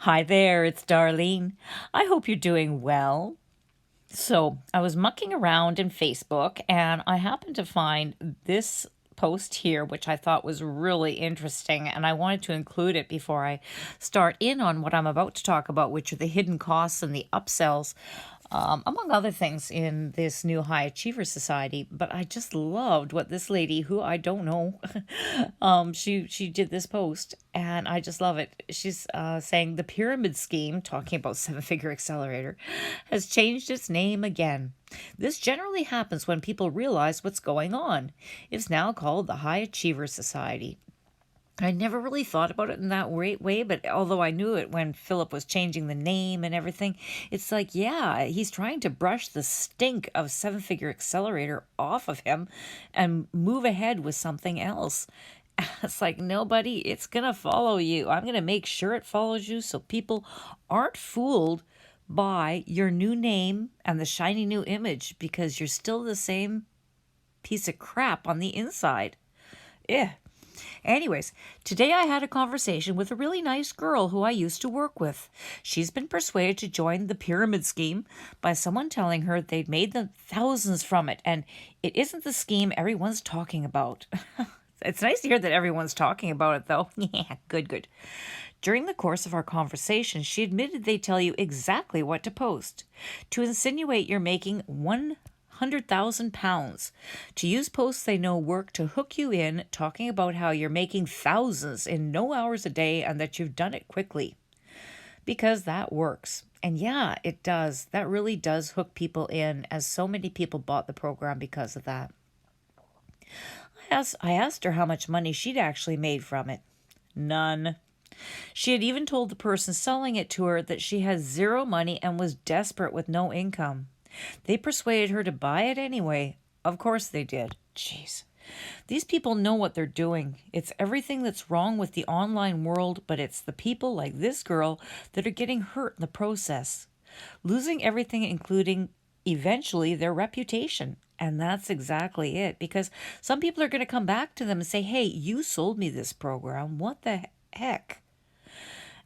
Hi there, it's Darlene. I hope you're doing well. So, I was mucking around in Facebook and I happened to find this post here, which I thought was really interesting, and I wanted to include it before I start in on what I'm about to talk about, which are the hidden costs and the upsells, among other things in this new high achiever society. But I just loved what this lady, who I don't know, she did this post, and I just love it. She's saying the pyramid scheme, talking about seven figure accelerator, has changed its name again. This generally happens when people realize what's going on. It's now called the High Achiever Society. I never really thought about it in that way, but although I knew it when Philip was changing the name and everything, it's like, yeah, he's trying to brush the stink of seven figure accelerator off of him and move ahead with something else. It's like, no, buddy, it's going to follow you. I'm going to make sure it follows you so people aren't fooled by your new name and the shiny new image because you're still the same piece of crap on the inside. Yeah. Anyways, today I had a conversation with a really nice girl who I used to work with. She's been persuaded to join the pyramid scheme by someone telling her they'd made them thousands from it, and it isn't the scheme everyone's talking about. It's nice to hear that everyone's talking about it, though. Yeah, good. During the course of our conversation, she admitted they tell you exactly what to post. To insinuate you're making £100,000, to use posts they know work to hook you in, talking about how you're making thousands in no hours a day and that you've done it quickly. Because that works. And yeah, it does. That really does hook people in, as so many people bought the program because of that. I asked her how much money she'd actually made from it. None. She had even told the person selling it to her that she had zero money and was desperate with no income. They persuaded her to buy it anyway. Of course they did. Jeez. These people know what they're doing. It's everything that's wrong with the online world, but it's the people like this girl that are getting hurt in the process, losing everything, including eventually their reputation. And that's exactly it, because some people are going to come back to them and say, hey, you sold me this program. What the heck?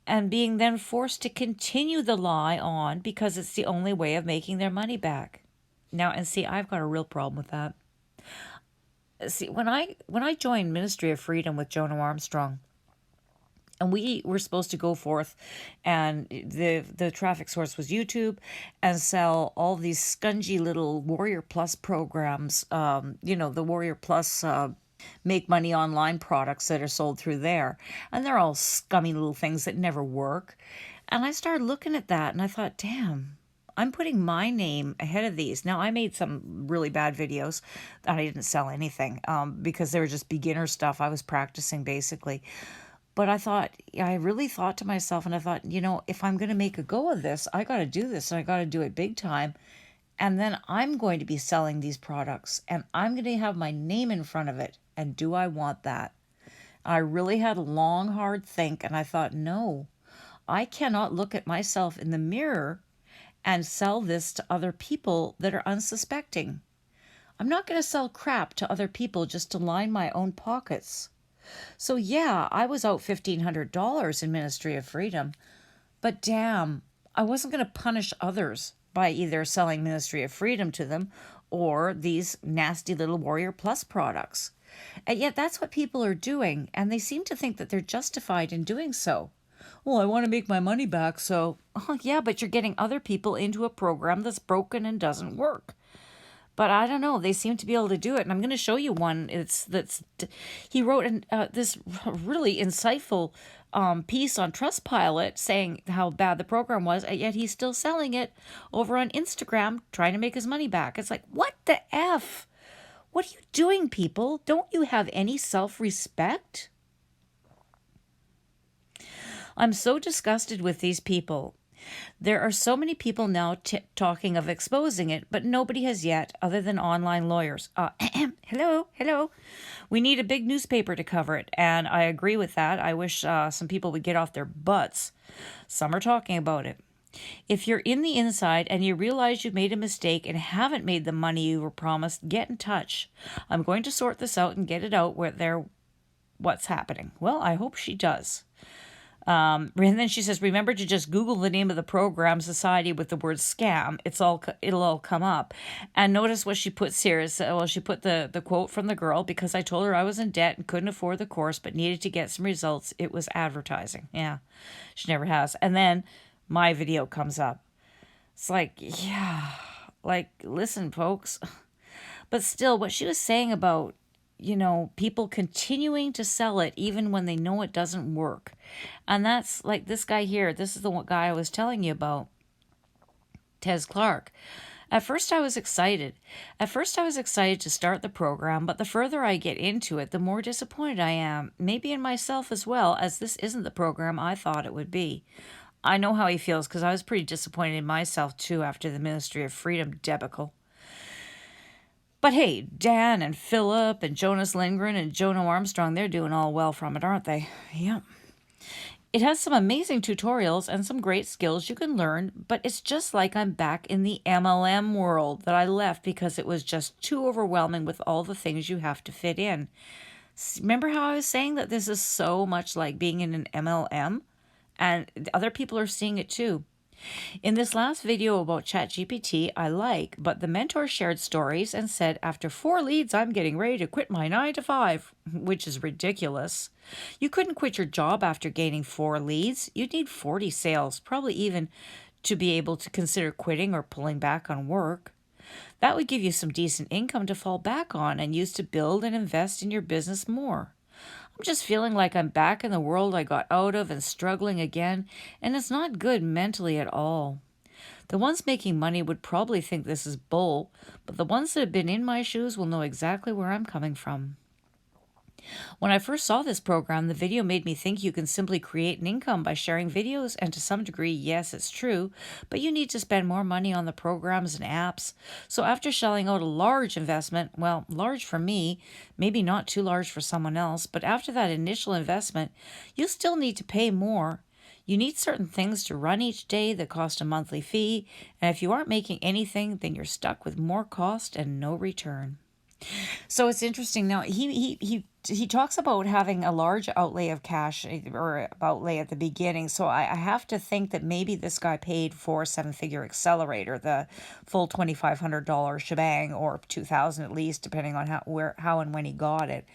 And being then forced to continue the lie on because it's the only way of making their money back. Now, and see, I've got a real problem with that. See, when I joined Ministry of Freedom with Jonah Armstrong, and we were supposed to go forth, and the traffic source was YouTube, and sell all these scungy little Warrior Plus programs, the Warrior Plus make money online products that are sold through there. And they're all scummy little things that never work. And I started looking at that and I thought, damn, I'm putting my name ahead of these. Now, I made some really bad videos and I didn't sell anything because they were just beginner stuff. I was practicing basically. But I really thought to myself, and I thought, if I'm going to make a go of this, I got to do this and I got to do it big time. And then I'm going to be selling these products and I'm going to have my name in front of it. And do I want that? I really had a long, hard think, and I thought, no, I cannot look at myself in the mirror and sell this to other people that are unsuspecting. I'm not going to sell crap to other people just to line my own pockets. So yeah, I was out $1,500 in Ministry of Freedom, but damn, I wasn't going to punish others by either selling Ministry of Freedom to them or these nasty little Warrior Plus products. And yet that's what people are doing, and they seem to think that they're justified in doing so. Well, I want to make my money back, so... Oh, yeah, but you're getting other people into a program that's broken and doesn't work. But I don't know, they seem to be able to do it, and I'm going to show you one. He wrote this really insightful piece on Trustpilot saying how bad the program was, and yet he's still selling it over on Instagram, trying to make his money back. It's like, what the F? What are you doing, people? Don't you have any self-respect? I'm so disgusted with these people. There are so many people now talking of exposing it, but nobody has yet, other than online lawyers. Hello. We need a big newspaper to cover it, and I agree with that. I wish some people would get off their butts. Some are talking about it. If you're in the inside and you realize you've made a mistake and haven't made the money you were promised, get in touch. I'm going to sort this out and get it out what's happening. Well, I hope she does. And then she says, remember to just Google the name of the program society with the word scam. It'll all come up. And notice what she puts here is, well, she put the quote from the girl, because I told her I was in debt and couldn't afford the course, but needed to get some results. It was advertising. Yeah, she never has. And then my video comes up. It's like, yeah, like, listen, folks. But still, what she was saying about, people continuing to sell it even when they know it doesn't work. And that's like this guy here. This is the one guy I was telling you about, Tez Clark. At first I was excited. To start the program, but the further I get into it, the more disappointed I am, maybe in myself as well, as this isn't the program I thought it would be. I know how he feels, because I was pretty disappointed in myself too after the Ministry of Freedom debacle. But hey, Dan and Philip and Jonas Lindgren and Jonah Armstrong, they're doing all well from it, aren't they? Yep. It has some amazing tutorials and some great skills you can learn, but it's just like I'm back in the MLM world that I left because it was just too overwhelming with all the things you have to fit in. Remember how I was saying that this is so much like being in an MLM? And other people are seeing it too. In this last video about ChatGPT, but the mentor shared stories and said, after 4 leads, I'm getting ready to quit my 9 to 5, which is ridiculous. You couldn't quit your job after gaining 4 leads. You'd need 40 sales, probably even to be able to consider quitting or pulling back on work. That would give you some decent income to fall back on and use to build and invest in your business more. I'm just feeling like I'm back in the world I got out of and struggling again, and it's not good mentally at all. The ones making money would probably think this is bull, but the ones that have been in my shoes will know exactly where I'm coming from. When I first saw this program, the video made me think you can simply create an income by sharing videos, and to some degree, yes, it's true, but you need to spend more money on the programs and apps. So after shelling out a large investment, well, large for me, maybe not too large for someone else, but after that initial investment, you still need to pay more. You need certain things to run each day that cost a monthly fee, and if you aren't making anything, then you're stuck with more cost and no return. So it's interesting. Now he talks about having a large outlay of cash, or outlay at the beginning. So I have to think that maybe this guy paid for 7-figure accelerator, the full $2,500 shebang, or 2,000 at least, depending on how and when he got it.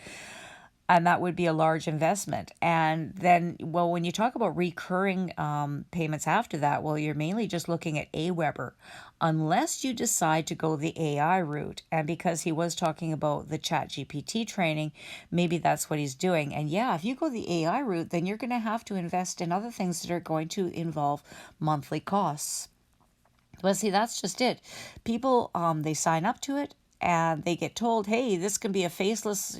And that would be a large investment. And then, well, when you talk about recurring payments after that, well, you're mainly just looking at Aweber, unless you decide to go the AI route. And because he was talking about the ChatGPT training, maybe that's what he's doing. And yeah, if you go the AI route, then you're going to have to invest in other things that are going to involve monthly costs. But see, that's just it. People, they sign up to it and they get told, hey, this can be a faceless,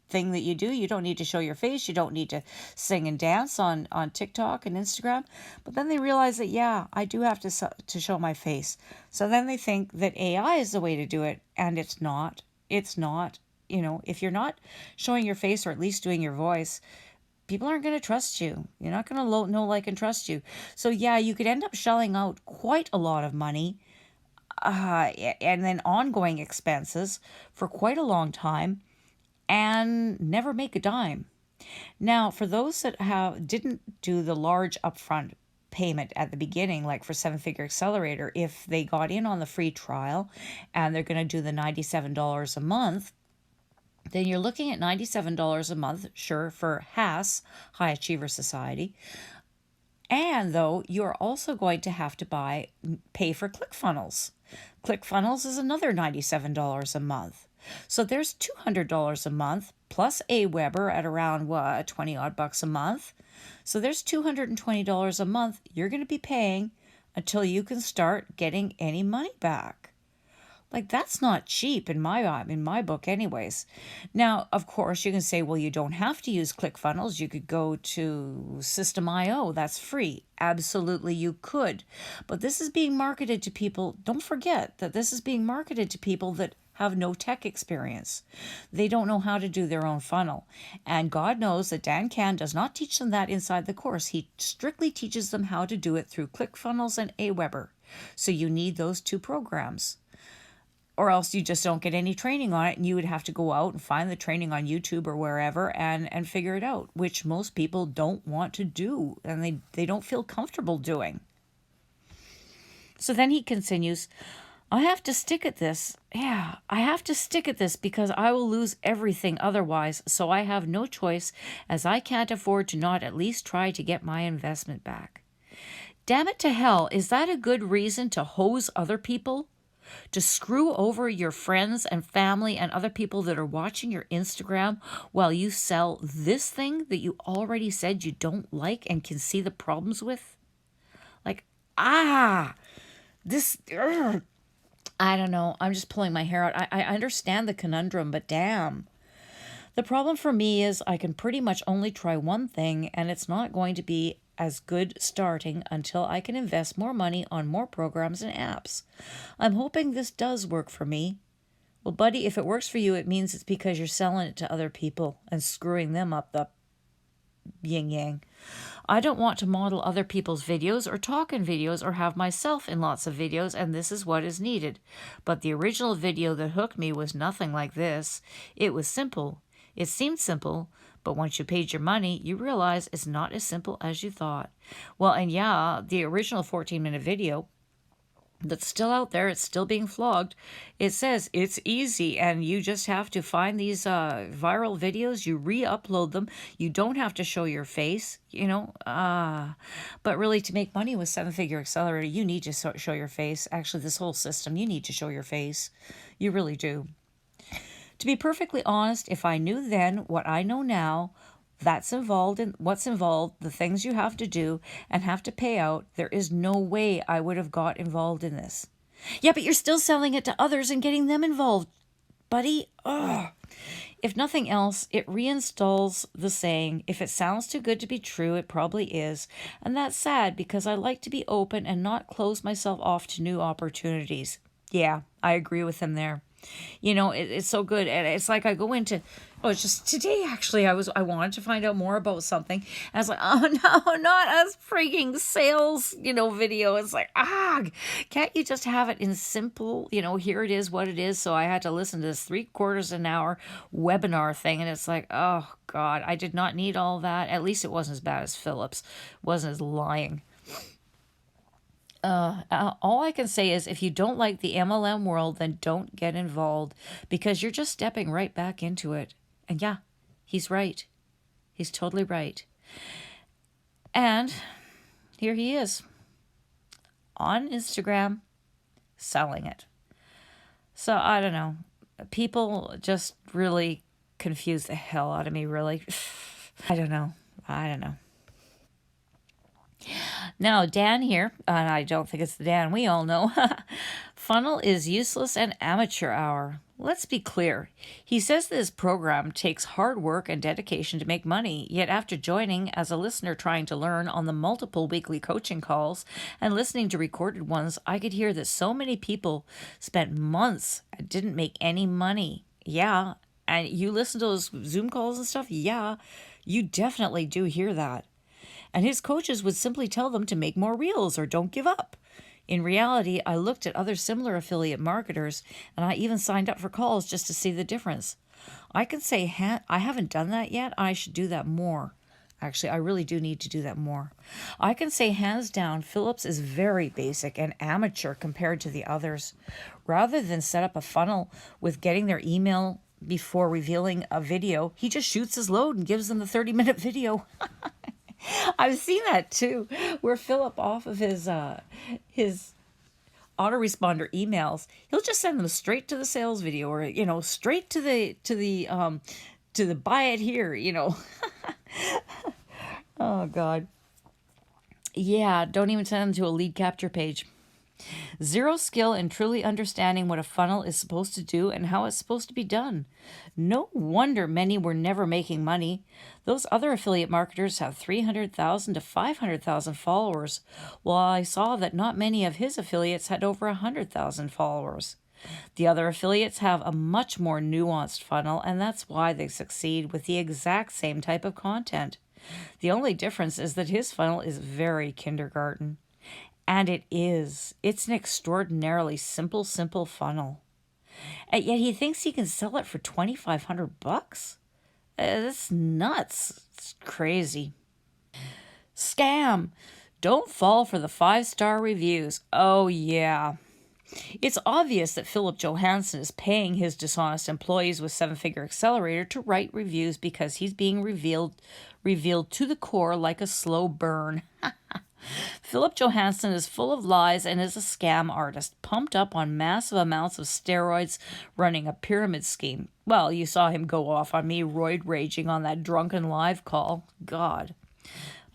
thing that you do. You don't need to show your face. You don't need to sing and dance on TikTok and Instagram. But then they realize that, yeah, I do have to show my face. So then they think that AI is the way to do it. And it's not. It's not. If you're not showing your face, or at least doing your voice, people aren't going to trust you. You're not going to know, like, and trust you. So yeah, you could end up shelling out quite a lot of money, and then ongoing expenses for quite a long time, and never make a dime. Now, for those that didn't do the large upfront payment at the beginning, like for 7-figure accelerator, if they got in on the free trial and they're going to do the $97 a month, then you're looking at $97 a month, sure, for HAS, High Achiever Society. And though you're also going to have to pay for ClickFunnels. ClickFunnels is another $97 a month. So there's $200 a month plus Aweber at around 20 odd bucks a month. So there's $220 a month you're going to be paying until you can start getting any money back. Like, that's not cheap in my book anyways. Now, of course, you can say, well, you don't have to use ClickFunnels. You could go to System.io. That's free. Absolutely, you could. But this is being marketed to people. Don't forget that this is being marketed to people that have no tech experience. They don't know how to do their own funnel. And God knows that Dan Can does not teach them that inside the course. He strictly teaches them how to do it through ClickFunnels and Aweber. So you need those 2 programs. or else you just don't get any training on it, and you would have to go out and find the training on YouTube or wherever and figure it out, which most people don't want to do, and they don't feel comfortable doing. So then he continues, I have to stick at this. Yeah, I have to stick at this because I will lose everything otherwise, so I have no choice, as I can't afford to not at least try to get my investment back. Damn it to hell, is that a good reason to hose other people? To screw over your friends and family and other people that are watching your Instagram while you sell this thing that you already said you don't like and can see the problems with? Like, this, I don't know. I'm just pulling my hair out. I understand the conundrum, but damn. The problem for me is I can pretty much only try one thing, and it's not going to be as good starting until I can invest more money on more programs and apps. I'm hoping this does work for me. Well, buddy, if it works for you, it means it's because you're selling it to other people and screwing them up the yin-yang. I don't want to model other people's videos or talk in videos or have myself in lots of videos, and this is what is needed. But the original video that hooked me was nothing like this. It was simple. It seemed simple, but once you paid your money, you realize it's not as simple as you thought. Well, and yeah, the original 14-minute video that's still out there, it's still being flogged. It says it's easy, and you just have to find these viral videos, you re-upload them. You don't have to show your face, But really, to make money with 7-Figure Accelerator, you need to show your face. Actually, this whole system, you need to show your face. You really do. To be perfectly honest, if I knew then what I know now, that's involved in what's involved, the things you have to do and have to pay out, there is no way I would have got involved in this. Yeah, but you're still selling it to others and getting them involved, buddy. Ugh. If nothing else, it reinstalls the saying, if it sounds too good to be true, it probably is. And that's sad because I like to be open and not close myself off to new opportunities. Yeah, I agree with him there. It's so good. And it's like I go into, it's just today actually, I wanted to find out more about something. And I was like, oh no, not a freaking sales, video. It's like, can't you just have it in simple, here it is, what it is. So I had to listen to this 3/4 an hour webinar thing. And it's like, oh God, I did not need all that. At least it wasn't as bad as Phillips, wasn't as lying. All I can say is if you don't like the MLM world, then don't get involved because you're just stepping right back into it. And yeah, he's right. He's totally right. And here he is on Instagram selling it. So I don't know. People just really confuse the hell out of me, really. I don't know. Now, Dan here, and I don't think it's the Dan we all know, funnel is useless and amateur hour. Let's be clear. He says this program takes hard work and dedication to make money, yet after joining as a listener trying to learn on the multiple weekly coaching calls and listening to recorded ones, I could hear that so many people spent months and didn't make any money. Yeah, and you listen to those Zoom calls and stuff? Yeah, you definitely do hear that. And his coaches would simply tell them to make more reels or don't give up. In reality, I looked at other similar affiliate marketers, and I even signed up for calls just to see the difference. I can say I haven't done that yet. I should do that more. Actually, I really do need to do that more. I can say hands down, Phillips is very basic and amateur compared to the others. Rather than set up a funnel with getting their email before revealing a video, he just shoots his load and gives them the 30-minute video. I've seen that too, where Philip off of his autoresponder emails, he'll just send them straight to the sales video or straight to the buy it here. Oh God. Yeah, don't even send them to a lead capture page. Zero skill in truly understanding what a funnel is supposed to do and how it's supposed to be done. No wonder many were never making money. Those other affiliate marketers have 300,000 to 500,000 followers, while I saw that not many of his affiliates had over 100,000 followers. The other affiliates have a much more nuanced funnel, and that's why they succeed with the exact same type of content. The only difference is that his funnel is very kindergarten. And it is. It's an extraordinarily simple funnel. And yet he thinks he can sell it for $2,500. That's nuts. It's crazy. Scam. Don't fall for the 5-star reviews. Oh, yeah. It's obvious that Philip Johansson is paying his dishonest employees with Seven Figure Accelerator to write reviews because he's being revealed to the core like a slow burn. Philip Johansson is full of lies and is a scam artist, pumped up on massive amounts of steroids, running a pyramid scheme. Well, you saw him go off on me roid raging on that drunken live call. God.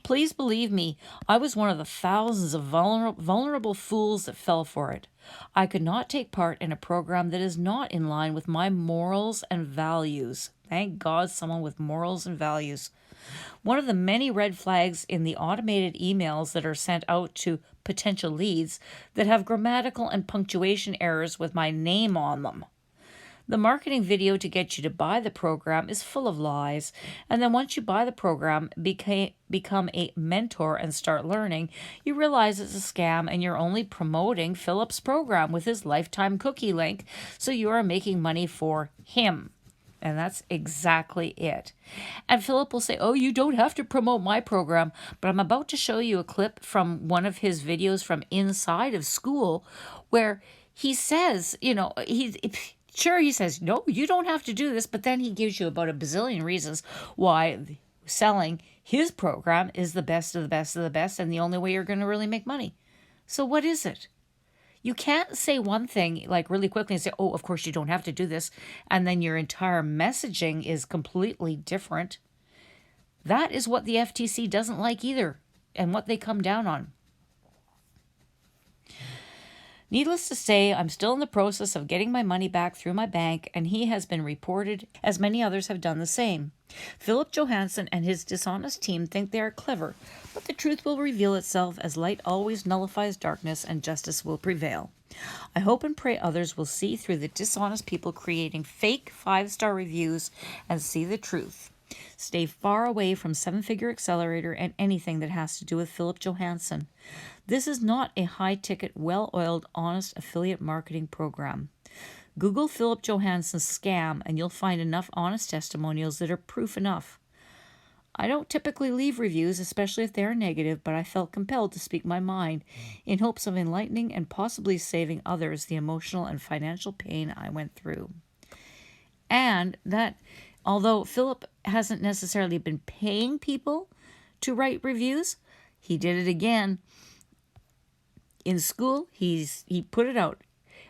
Please believe me, I was one of the thousands of vulnerable fools that fell for it. I could not take part in a program that is not in line with my morals and values. Thank God someone with morals and values. One of the many red flags in the automated emails that are sent out to potential leads that have grammatical and punctuation errors with my name on them. The marketing video to get you to buy the program is full of lies, and then once you buy the program, become a mentor and start learning, you realize it's a scam and you're only promoting Philip's program with his lifetime cookie link, so you are making money for him. And that's exactly it. And Philip will say, oh, you don't have to promote my program, but I'm about to show you a clip from one of his videos from inside of school where he says, Sure, he says, no, you don't have to do this, but then he gives you about a bazillion reasons why selling his program is the best of the best of the best and the only way you're going to really make money. So what is it? You can't say one thing like really quickly and say, oh, of course you don't have to do this, and then your entire messaging is completely different. That is what the FTC doesn't like either, and what they come down on. Needless to say, I'm still in the process of getting my money back through my bank, and he has been reported, as many others have done the same. Philip Johansson and his dishonest team think they are clever, but the truth will reveal itself as light always nullifies darkness and justice will prevail. I hope and pray others will see through the dishonest people creating fake 5-star reviews and see the truth. Stay far away from Seven Figure Accelerator and anything that has to do with Philip Johansson. This is not a high-ticket, well-oiled, honest affiliate marketing program. Google Philip Johansson's scam and you'll find enough honest testimonials that are proof enough. I don't typically leave reviews, especially if they are negative, but I felt compelled to speak my mind in hopes of enlightening and possibly saving others the emotional and financial pain I went through. And that, although Philip hasn't necessarily been paying people to write reviews, he did it again. In school, he put it out.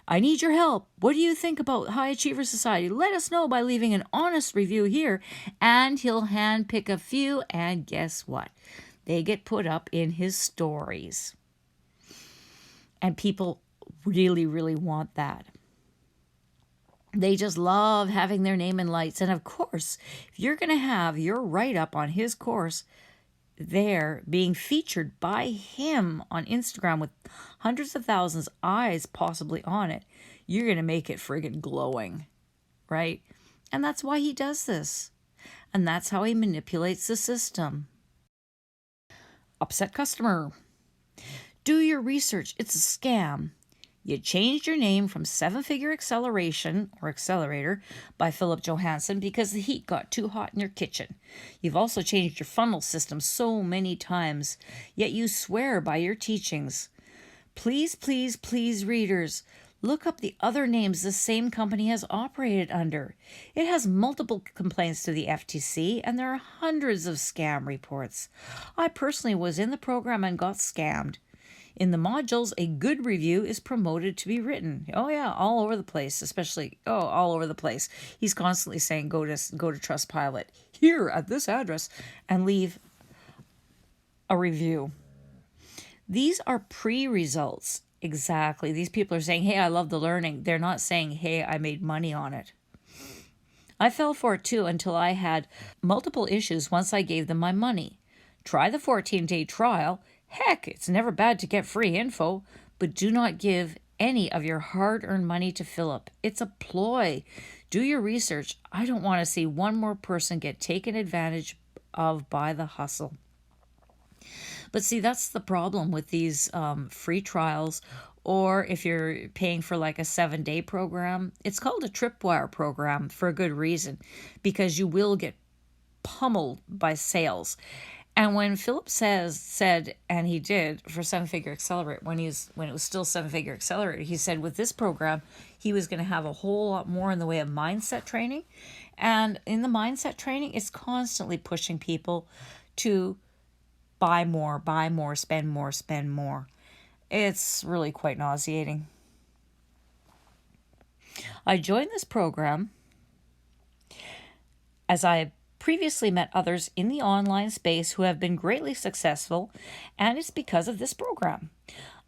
I need your help. What do you think about High Achiever Society? Let us know by leaving an honest review here. And he'll handpick a few, and guess what? They get put up in his stories. And people really, really want that. They just love having their name in lights. And of course, if you're going to have your write-up on his course there being featured by him on Instagram with hundreds of thousands of eyes possibly on it, you're going to make it friggin' glowing, right? And that's why he does this. And that's how he manipulates the system. Upset customer. Do your research. It's a scam. You changed your name from Seven Figure Acceleration or Accelerator by Philip Johansson because the heat got too hot in your kitchen. You've also changed your funnel system so many times, yet you swear by your teachings. Please, please, please, readers, look up the other names the same company has operated under. It has multiple complaints to the FTC, and there are hundreds of scam reports. I personally was in the program and got scammed. In the modules, a good review is promoted to be written. Oh yeah, all over the place, especially, all over the place. He's constantly saying, go to Trustpilot, here at this address, and leave a review. These are pre-results. Exactly. These people are saying, hey, I love the learning. They're not saying, hey, I made money on it. I fell for it too until I had multiple issues once I gave them my money. Try the 14-day trial. Heck, it's never bad to get free info, but do not give any of your hard-earned money to Philip. It's a ploy. Do your research. I don't want to see one more person get taken advantage of by the hustle. But see, that's the problem with these free trials Or if you're paying for like a 7-day program, it's called a tripwire program for a good reason, because you will get pummeled by sales. And when Philip said, and he did for Seven Figure Accelerator, when it was still Seven Figure Accelerator, he said with this program, he was going to have a whole lot more in the way of mindset training. And in the mindset training, it's constantly pushing people to buy more, spend more, spend more. It's really quite nauseating. I joined this program as I previously met others in the online space who have been greatly successful, and it's because of this program.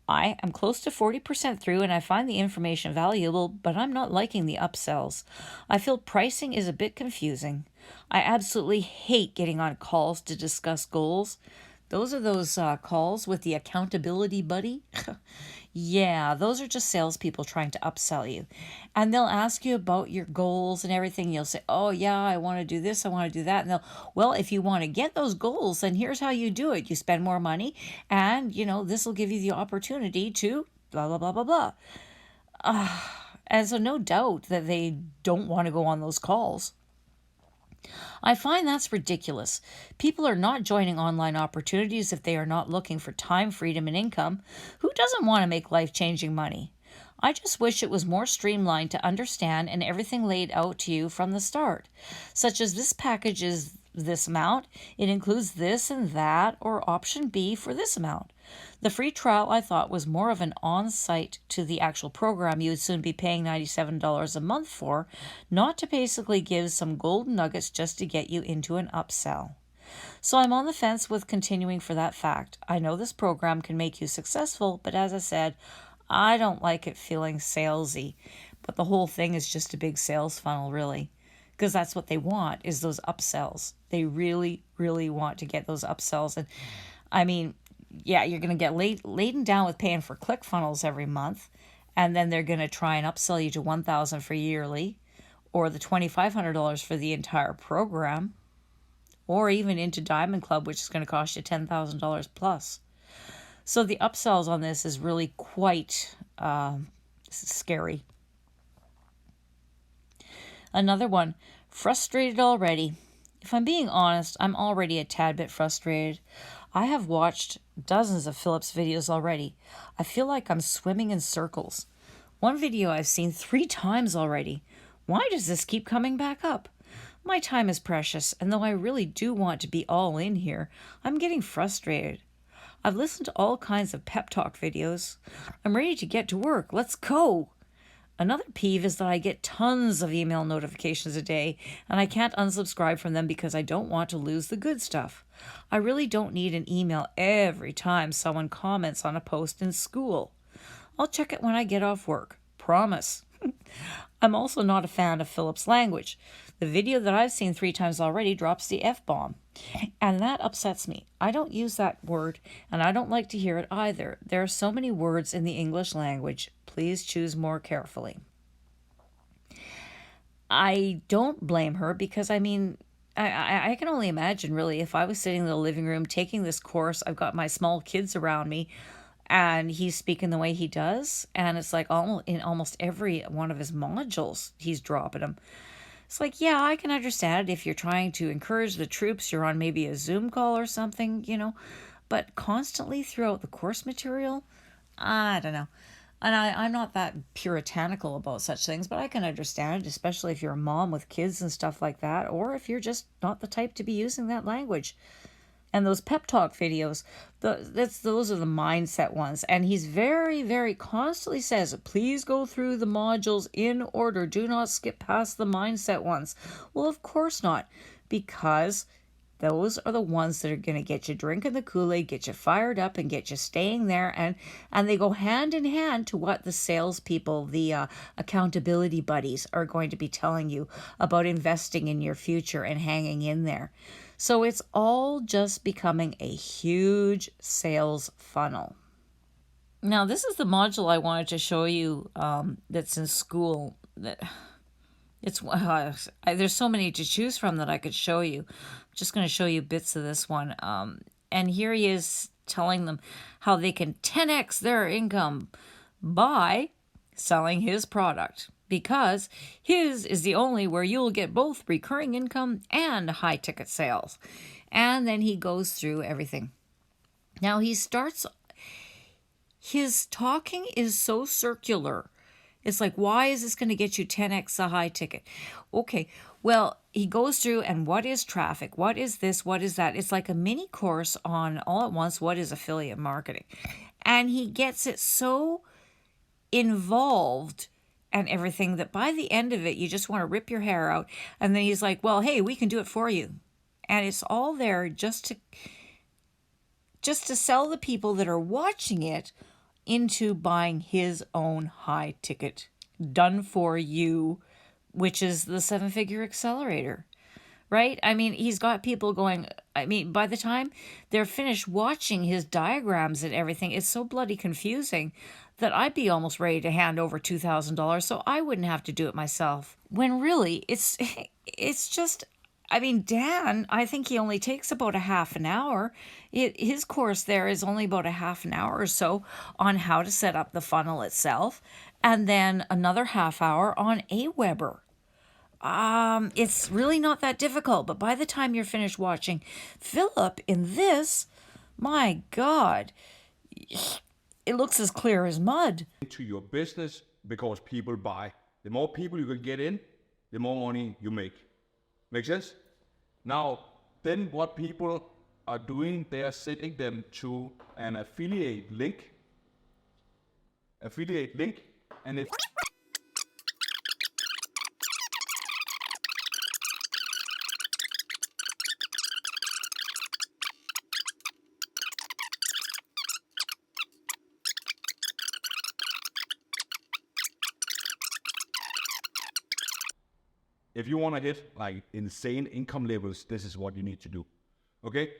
I am close to 40% through and I find the information valuable, but I'm not liking the upsells. I feel pricing is a bit confusing. I absolutely hate getting on calls to discuss goals. Those are those calls with the accountability buddy. Yeah, those are just salespeople trying to upsell you. And they'll ask you about your goals and everything. You'll say, oh, yeah, I want to do this, I want to do that. And they'll, well, if you want to get those goals, then here's how you do it. You spend more money, and, this will give you the opportunity to blah, blah, blah, blah, blah. And so no doubt that they don't want to go on those calls. I find that's ridiculous. People are not joining online opportunities if they are not looking for time, freedom, and income. Who doesn't want to make life-changing money? I just wish it was more streamlined to understand and everything laid out to you from the start, such as this package is this amount, it includes this and that, or option B for this amount. The free trial, I thought, was more of an on-site to the actual program you would soon be paying $97 a month for, not to basically give some golden nuggets just to get you into an upsell. So I'm on the fence with continuing for that fact. I know this program can make you successful, but as I said, I don't like it feeling salesy. But the whole thing is just a big sales funnel, really. Because that's what they want, is those upsells. They really, really want to get those upsells. And I mean, yeah, you're going to get laden down with paying for ClickFunnels every month, and then they're going to try and upsell you to $1,000 for yearly, or the $2,500 for the entire program, or even into Diamond Club, which is going to cost you $10,000 plus. So the upsells on this is really quite scary. Another one, frustrated already. If I'm being honest, I'm already a tad bit frustrated. I have watched dozens of Philip's videos already. I feel like I'm swimming in circles. One video I've seen 3 times already. Why does this keep coming back up? My time is precious, and though I really do want to be all in here, I'm getting frustrated. I've listened to all kinds of pep talk videos. I'm ready to get to work. Let's go. Another peeve is that I get tons of email notifications a day, and I can't unsubscribe from them because I don't want to lose the good stuff. I really don't need an email every time someone comments on a post in school. I'll check it when I get off work. Promise. I'm also not a fan of Philip's language. The video that I've seen 3 times already drops the F-bomb, and that upsets me. I don't use that word, and I don't like to hear it either. There are so many words in the English language. Please choose more carefully. I don't blame her because, I mean, I can only imagine, really, if I was sitting in the living room taking this course, I've got my small kids around me, and he's speaking the way he does, and it's like in almost every one of his modules, he's dropping them. It's like, yeah, I can understand it if you're trying to encourage the troops, you're on maybe a Zoom call or something, but constantly throughout the course material, I don't know. And I'm not that puritanical about such things, but I can understand it, especially if you're a mom with kids and stuff like that, or if you're just not the type to be using that language. And those pep talk videos, those are the mindset ones. And he's very, very constantly says, please go through the modules in order. Do not skip past the mindset ones. Well, of course not, because those are the ones that are going to get you drinking the Kool-Aid, get you fired up, and get you staying there. And they go hand in hand to what the salespeople, the accountability buddies, are going to be telling you about investing in your future and hanging in there. So it's all just becoming a huge sales funnel. Now, this is the module I wanted to show you that's in school. There's so many to choose from that I could show you. I'm just going to show you bits of this one. And here he is telling them how they can 10x their income by selling his product, because his is the only where you'll get both recurring income and high ticket sales. And then he goes through everything. Now his talking is so circular. It's like, why is this going to get you 10x a high ticket? Okay, well, he goes through, and what is traffic? What is this? What is that? It's like a mini course on all at once, what is affiliate marketing? And he gets it so involved and everything that by the end of it, you just want to rip your hair out. And then he's like, well, hey, we can do it for you. And it's all there just to sell the people that are watching it into buying his own high ticket done for you, which is the 7-figure accelerator, right? I mean, he's got people going, by the time they're finished watching his diagrams and everything, it's so bloody confusing that I'd be almost ready to hand over $2,000 so I wouldn't have to do it myself. When really, it's just, Dan, I think he only takes about a half an hour. His course there is only about a half an hour or so on how to set up the funnel itself, and then another half hour on Aweber. It's really not that difficult, but by the time you're finished watching Philip in this, my God, it looks as clear as mud. To your business, because people buy. The more people you can get in, the more money you make. Make sense? Now, then what people are doing, they are setting them to an affiliate link. And if you want to hit like insane income levels, this is what you need to do. Okay?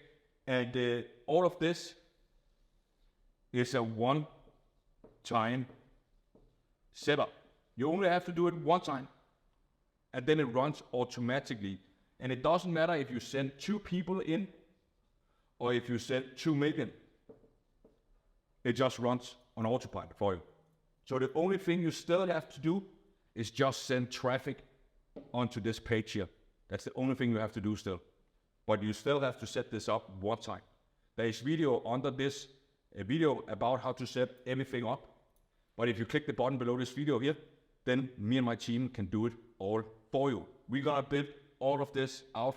And all of this is a one-time setup. You only have to do it one time, and then it runs automatically. And it doesn't matter if you send 2 people in or if you send 2 million. It just runs on autopilot for you. So the only thing you still have to do is just send traffic onto this page here. That's the only thing you have to do still. But you still have to set this up one time. There is video under this, a video about how to set everything up. But if you click the button below this video here, then me and my team can do it all for you. We're gonna build all of this out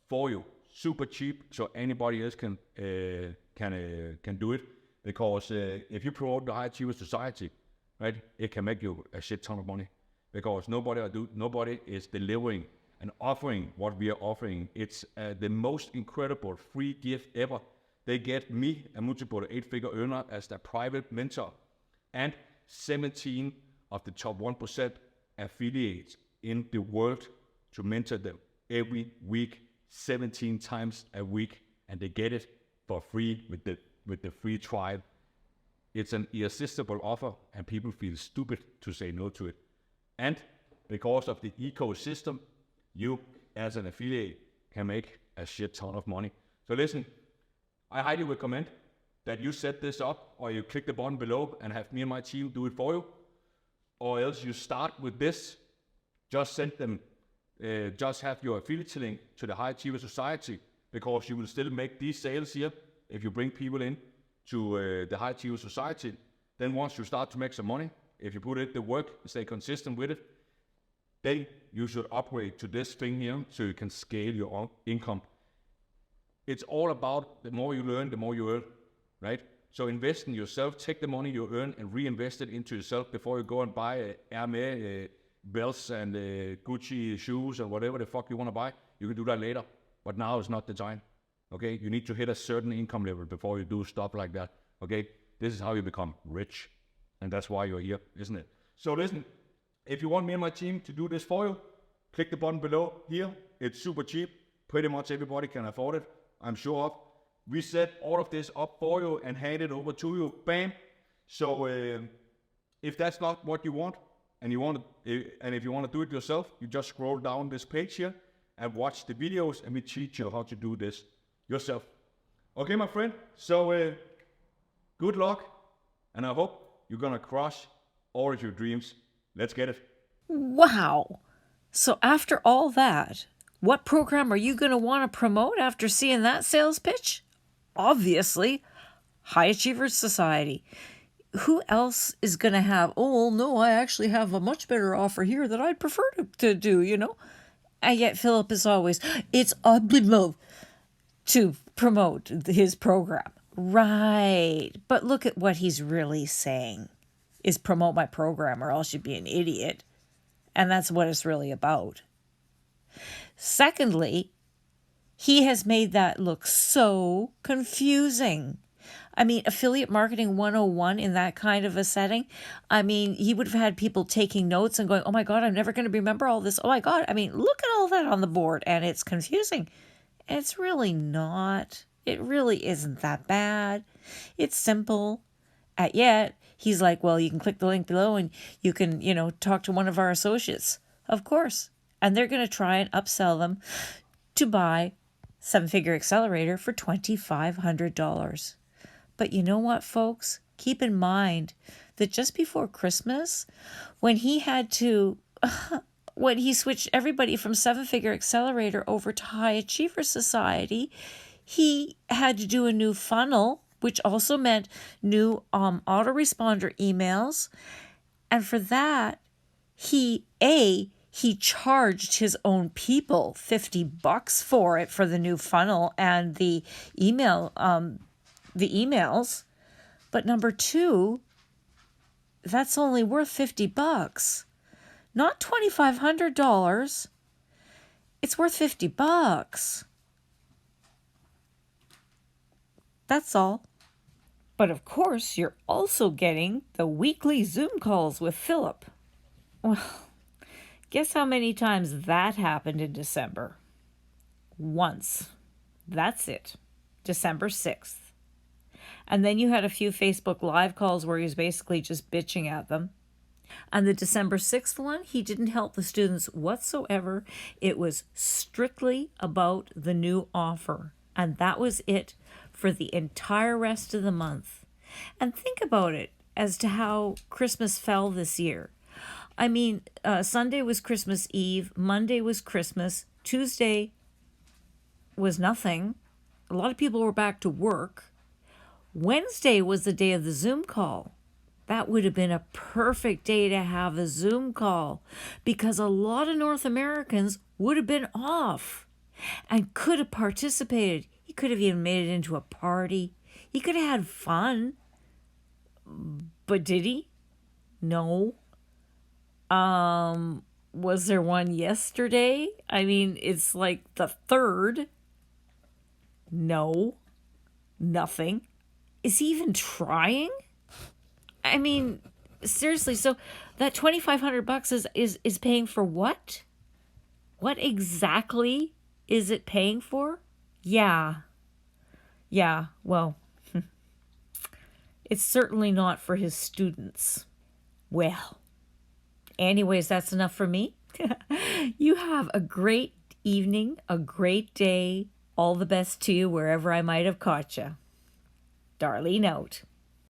for you, super cheap, so anybody else can do it. Because if you promote the high achiever society, right, it can make you a shit ton of money. Because nobody is delivering and offering what we are offering. It's the most incredible free gift ever. They get me, a multiple 8-figure earner, as their private mentor, and 17 of the top 1% affiliates in the world to mentor them every week, 17 times a week, and they get it for free with the free trial. It's an irresistible offer, and people feel stupid to say no to it. And because of the ecosystem, you as an affiliate can make a shit ton of money. So listen, I highly recommend that you set this up, or you click the button below and have me and my team do it for you. Or else you start with this, just send them, just have your affiliate link to the High Achiever Society, because you will still make these sales here if you bring people in to the High Achiever Society. Then once you start to make some money, if you put it the work, stay consistent with it, then you should upgrade to this thing here so you can scale your own income. It's all about the more you learn, the more you earn, right? So invest in yourself, take the money you earn and reinvest it into yourself before you go and buy Hermes belts and Gucci shoes or whatever the fuck you want to buy. You can do that later, but now is not the time, okay? You need to hit a certain income level before you do stuff like that, okay? This is how you become rich. And that's why you're here, isn't it? So listen, if you want me and my team to do this for you, click the button below here. It's super cheap. Pretty much everybody can afford it, I'm sure of. We set all of this up for you and hand it over to you. Bam. So if that's not what you want, and if you want to do it yourself, you just scroll down this page here and watch the videos, and we teach you how to do this yourself. Okay, my friend. So good luck, and I hope You're gonna crush all of your dreams. Let's get it. Wow. So after all that, what program are you going to want to promote after seeing that sales pitch? Obviously, High Achievers Society. Who else is going to have, oh, well, no, I actually have a much better offer here that I'd prefer to do, you know? And yet Philip is always, it's obligated to promote his program. Right. But look at what he's really saying is promote my program or else you'd be an idiot. And that's what it's really about. Secondly, he has made that look so confusing. I mean, affiliate marketing 101 in that kind of a setting. I mean, he would have had people taking notes and going, oh my God, I'm never going to remember all this. Oh my God. I mean, look at all that on the board and it's confusing. And it's really not. It really isn't that bad. It's simple. Yet, he's like, well, you can click the link below and you can, talk to one of our associates. Of course. And they're going to try and upsell them to buy Seven-Figure Accelerator for $2,500. But you know what, folks? Keep in mind that just before Christmas, when he switched everybody from Seven-Figure Accelerator over to High Achiever Society, he had to do a new funnel, which also meant new autoresponder emails. And for that, he charged his own people $50 for it, for the new funnel and the emails. But number two, that's only worth $50, not $2,500. It's worth $50. That's all. But of course, you're also getting the weekly Zoom calls with Philip. Well, guess how many times that happened in December? Once. That's it. December 6th. And then you had a few Facebook Live calls where he was basically just bitching at them. And the December 6th one, he didn't help the students whatsoever. It was strictly about the new offer. And that was it for the entire rest of the month. And think about it as to how Christmas fell this year. I mean, Sunday was Christmas Eve, Monday was Christmas, Tuesday was nothing. A lot of people were back to work. Wednesday was the day of the Zoom call. That would have been a perfect day to have a Zoom call because a lot of North Americans would have been off and could have participated. He could have even made it into a party. He could have had fun. But did he? No. Was there one yesterday? I mean, it's like the 3rd. No. Nothing. Is he even trying? I mean, seriously, so that $2,500 is paying for what? What exactly is it paying for? Yeah, well, it's certainly not for his students. Well, anyways, that's enough for me. You have a great evening, a great day. All the best to you wherever I might have caught you. Darlene out.